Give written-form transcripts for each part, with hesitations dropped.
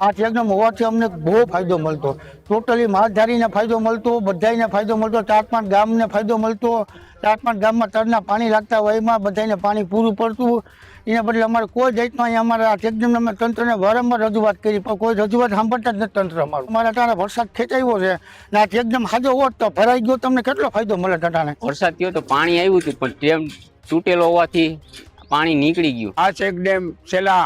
આ ચેકડેમ હોવાથી અમને બહુ ફાયદો મળતો, ટોટલી માછધારીને ફાયદો મળતો, બધાને ફાયદો મળતો, 4-5 ગામને ફાયદો મળતો। 4-5 ગામમાં તરના પાણી લાગતા હોય એમાં બધાને પાણી પૂરું પડતું। એના બદલે અમારે કોઈ જાતનો અહીંયા અમારા આ ચેકડેમને અમે તંત્રને વારંવાર રજૂઆત કરી, પણ કોઈ રજૂઆત સાંભળતા જ નથી તંત્ર અમારું। અમારા ટાણે વરસાદ ખેંચાયો છે ને આ ચેકડેમ હાજો હોત તો ભરાઈ ગયો, તમને કેટલો ફાયદો મળે ટાણે। વરસાદ થયો તો પાણી આવ્યું હતું, પણ ડેમ તૂટેલો હોવાથી પાણી નીકળી ગયું। આ ચેકડેમ છેલ્લા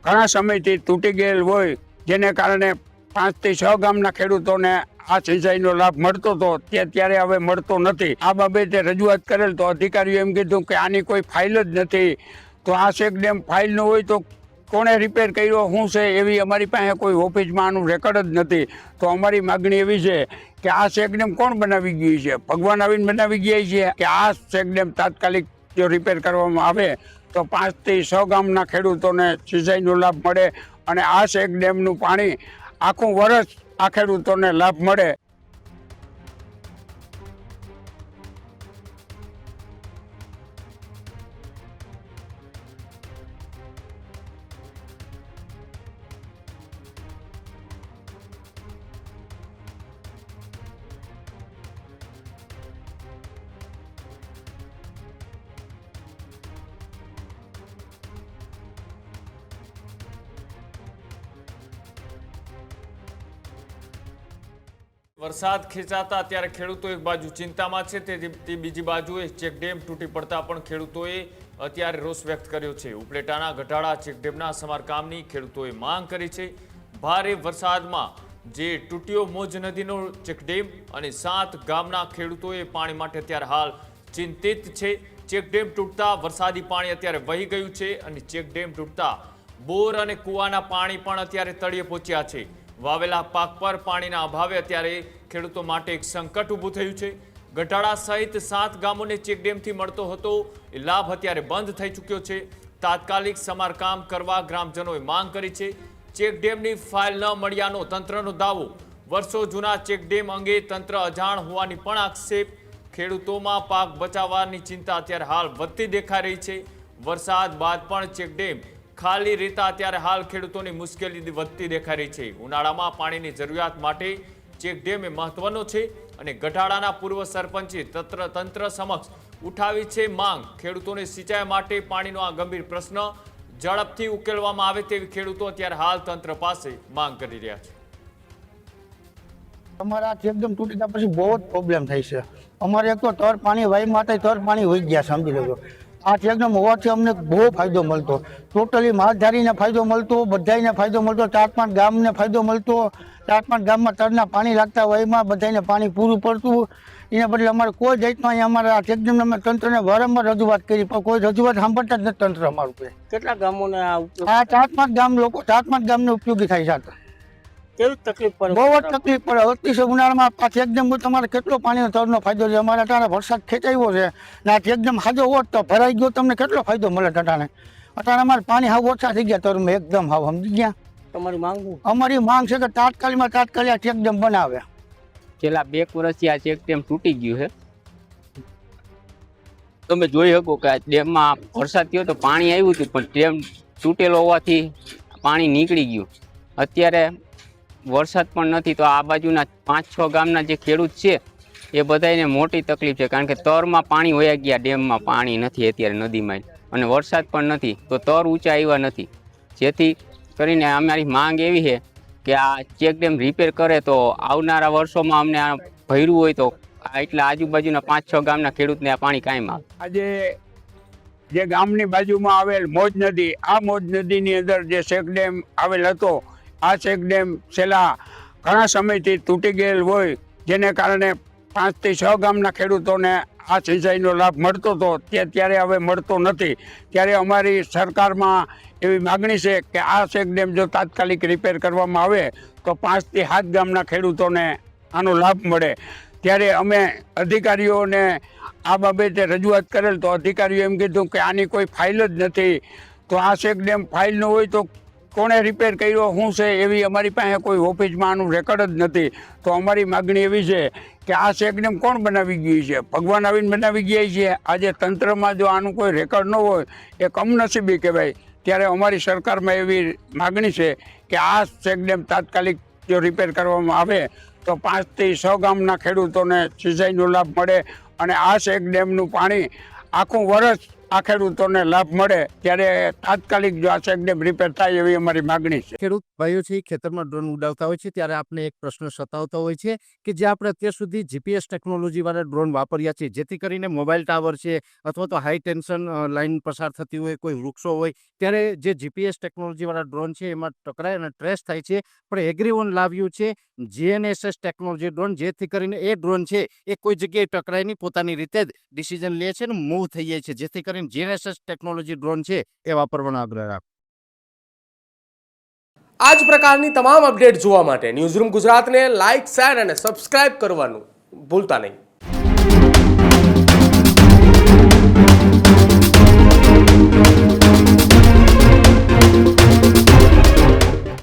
ઘણા સમયથી તૂટી ગયેલ હોય, જેને કારણે 5 થી 6 ગામના ખેડૂતોને આ સિંચાઈનો લાભ મળતો હતો, ત્યારે હવે મળતો નથી। આ બાબતે રજૂઆત કરેલ તો અધિકારીઓ એમ કીધું કે આની કોઈ ફાઇલ જ નથી। તો આ ચેકડેમ ફાઇલ ન હોય તો કોણે રિપેર કર્યો શું છે એવી અમારી પાસે કોઈ ઓફિસમાં આનું રેકોર્ડ જ નથી। તો અમારી માગણી એવી છે કે આ ચેકડેમ કોણ બનાવી ગયું છે? ભગવાન આવીને બનાવી ગયા છે કે આ ચેકડેમ તાત્કાલિક જો રિપેર કરવામાં આવે તો 5 થી 6 ગામના ખેડૂતોને સિંચાઈનો લાભ મળે અને આ ચેકડેમનું પાણી આખું વર્ષ આ ખેડૂતોને લાભ મળે। વરસાદ ખેંચાતા અત્યારે ખેડૂતો એક બાજુ ચિંતામાં છે, તે બીજી બાજુએ ચેકડેમ તૂટી પડતા પણ ખેડૂતોએ અત્યારે રોષ વ્યક્ત કર્યો છે। ઉપલેટાના ગઢાળા ચેકડેમના સમારકામની ખેડૂતોએ માંગ કરી છે। ભારે વરસાદમાં જે તૂટ્યો મોજ નદીનો ચેકડેમ અને 7 ગામના ખેડૂતોએ પાણી માટે અત્યારે હાલ ચિંતિત છે। ચેકડેમ તૂટતા વરસાદી પાણી અત્યારે વહી ગયું છે અને ચેકડેમ તૂટતા બોર અને કૂવાના પાણી પણ અત્યારે તળિયે પહોંચ્યા છે। વાવેલા પાક પર પાણીના અભાવે અત્યારે ખેડૂતો માટે એક સંકટ ઊભું થયું છે। ગઢાળા સહિત 7 ગામોને ચેકડેમથી મળતો હતો એ લાભ અત્યારે બંધ થઈ ચૂક્યો છે। તાત્કાલિક સમારકામ કરવા ગ્રામજનોએ માંગ કરી છે। ચેકડેમની ફાઇલ ન મળ્યાનો તંત્રનો દાવો। વર્ષો જૂના ચેકડેમ અંગે તંત્ર અજાણ હોવાની પણ આક્ષેપ। ખેડૂતોમાં પાક બચાવવાની ચિંતા અત્યારે હાલ વધતી દેખાઈ રહી છે। વરસાદ બાદ પણ ચેકડેમ ખાલી રહેતા અત્યારે હાલ ખેડૂતોની મુશ્કેલી વધતી દેખાઈ રહી છે। ઉનાળામાં પાણીની જરૂરિયાત માટે ચેકડેમ એ મહત્વનો છે અને ગઢાળાના પૂર્વ સરપંચે તંત્ર સમક્ષ ઉઠાવી છે માંગ। ખેડૂતોને સિંચાઈ માટે પાણીનો આ ગંભીર પ્રશ્ન ઝડપથી ઉકેલવામાં આવે તેવી ખેડૂતો અત્યારે હાલ તંત્ર પાસે માંગ કરી રહ્યા છે। અમારા ચેકડેમ તૂટી ગયા પછી બહુ જ પ્રોબ્લેમ થાય છે। અમારે એક તો તર પાણી વાઈ માટે તર પાણી હોઈ ગયા, સમજી લેજો। આ ચેકડેમ હોવાથી અમને બહુ ફાયદો મળતો, ટોટલી માછધારીને ફાયદો મળતો, બધાને ફાયદો મળતો, 4-5 ગામને ફાયદો મળતો। 4-5 ગામમાં તરના પાણી લાગતા હોય એમાં બધાને પાણી પૂરું પડતું। એના બદલે અમારે કોઈ જાતનો અહીંયા અમારા આ ચેકડેમને અમે તંત્રને વારંવાર રજૂઆત કરી, પણ કોઈ રજૂઆત સાંભળતા જ નથી તંત્ર અમારું। કેટલા ગામોને આ 4-5 ગામ લોકો 4-5 ગામને ઉપયોગી થાય છે। કેવી તકલીફ પડે? બહુ જ તકલીફ પડે। અતિશય ઉનાળામાં આ ચેકડેમ તમારે કેટલો પાણીનો તરનો ફાયદો છે। અમારા ટાણે વરસાદ ખેંચાયો છે ને આ ચેકડેમ હાજો હોત તો ભરાઈ ગયો, તમને કેટલો ફાયદો મળે ટાણે। અટાણે અમારે પાણી હાવ ઓછા થઈ ગયા તરમાં, એકદમ હાવ, સમજી ગયા। તમારી માંગ? અમારી માંગ છે કે તાત્કાલિક આ ચેકડેમ બનાવે। છેલ્લા 2 વર્ષથી આ ચેકડેમ તૂટી ગયું છે। તમે જોઈ શકો કે આ ડેમમાં વરસાદ થયો તો પાણી આવ્યું હતું, પણ ડેમ તૂટેલો હોવાથી પાણી નીકળી ગયું। અત્યારે વરસાદ પણ નથી તો આ બાજુના 5-6 ગામના જે ખેડૂત છે એ બધાને મોટી તકલીફ છે, કારણ કે તરમાં પાણી વયા ગયા, ડેમમાં પાણી નથી અત્યારે નદીમાં, અને વરસાદ પણ નથી તો તર ઊંચા આવ્યા નથી। જેથી કરીને અમારી માંગ એવી છે કે આ ચેકડેમ રિપેર કરે તો આવનારા વર્ષોમાં અમને આ ભર્યું હોય તો એટલા આજુબાજુના 5-6 ગામના ખેડૂતને આ પાણી કાયમ આવે। આજે જે ગામની બાજુમાં આવેલ મોજ નદી, આ મોજ નદીની અંદર જે ચેકડેમ આવેલ હતો, આ ચેકડેમ છેલ્લા ઘણા સમયથી તૂટી ગયેલ હોય, જેને કારણે 5 થી 6 ગામના ખેડૂતોને આ સિંચાઈનો લાભ મળતો હતો, ત્યારે હવે મળતો નથી। ત્યારે અમારી સરકારમાં એવી માગણી છે કે આ ચેકડેમ જો તાત્કાલિક રિપેર કરવામાં આવે તો 5 થી 7 ગામના ખેડૂતોને આનો લાભ મળે। ત્યારે અમે અધિકારીઓને આ બાબતે રજૂઆત કરેલ તો અધિકારીઓ એમ કીધું કે આની કોઈ ફાઇલ જ નથી। તો આ ચેકડેમ ફાઇલ ન હોય તો કોણે રિપેર કર્યો શું છે એવી અમારી પાસે કોઈ ઓફિસમાં આનું રેકોર્ડ જ નથી। તો અમારી માગણી એવી છે કે આ ચેકડેમ કોણ બનાવી ગયું છે? ભગવાન આવીને બનાવી ગયા છે। આજે તંત્રમાં જો આનું કોઈ રેકોર્ડ ન હોય એ કમનસીબી કહેવાય। ત્યારે અમારી સરકારમાં એવી માગણી છે કે આ ચેકડેમ તાત્કાલિક જો રિપેર કરવામાં આવે તો 5 થી 6 ગામના ખેડૂતોને સિંચાઈનો લાભ મળે અને આ ચેકડેમનું પાણી આખું વર્ષ આ ખેડૂતોને લાભ મળે. ત્યારે તાત્કાલિક જો આ ચેકડેમ રિપેર થાય એવી અમારી માગણી છે. ખેડૂત ભાઈઓ છે એ ખેતરમાં ડ્રોન ઉડાવતા હોય છે ત્યારે આપને એક પ્રશ્ન સતાવતો હોય છે કે જે આપણે અત્યાર સુધી જીપીએસ ટેકનોલોજી વાળા ડ્રોન વાપર્યા છે, જેથી કરીને મોબાઈલ ટાવર છે અથવા તો હાઈ ટેન્શન લાઈન પસાર થતી હોય, કોઈ વૃક્ષો હોય, ત્યારે જે જીપીએસ ટેકનોલોજી વાળા ડ્રોન છે એમાં ટકરાય અને ટ્રેસ થાય છે. પણ એગ્રીવન લાવ્યું છે GNSS ટેકનોલોજી ડ્રોન, જેથી કરીને એ ડ્રોન છે એ કોઈ જગ્યાએ ટકરાય નહીં, પોતાની રીતે જ ડિસિઝન લે છે અને મૂવ થઈ જાય છે, જેથી કરીને GNSS ટેકનોલોજી ડ્રોન છે એ વાપરવાનો આગ્રહ રાખો. આ જ પ્રકારની તમામ અપડેટ જોવા માટે ન્યૂઝરૂમ ગુજરાતને લાઇક, શેર અને સબસ્ક્રાઇબ કરવાનું ભૂલતા નહીં.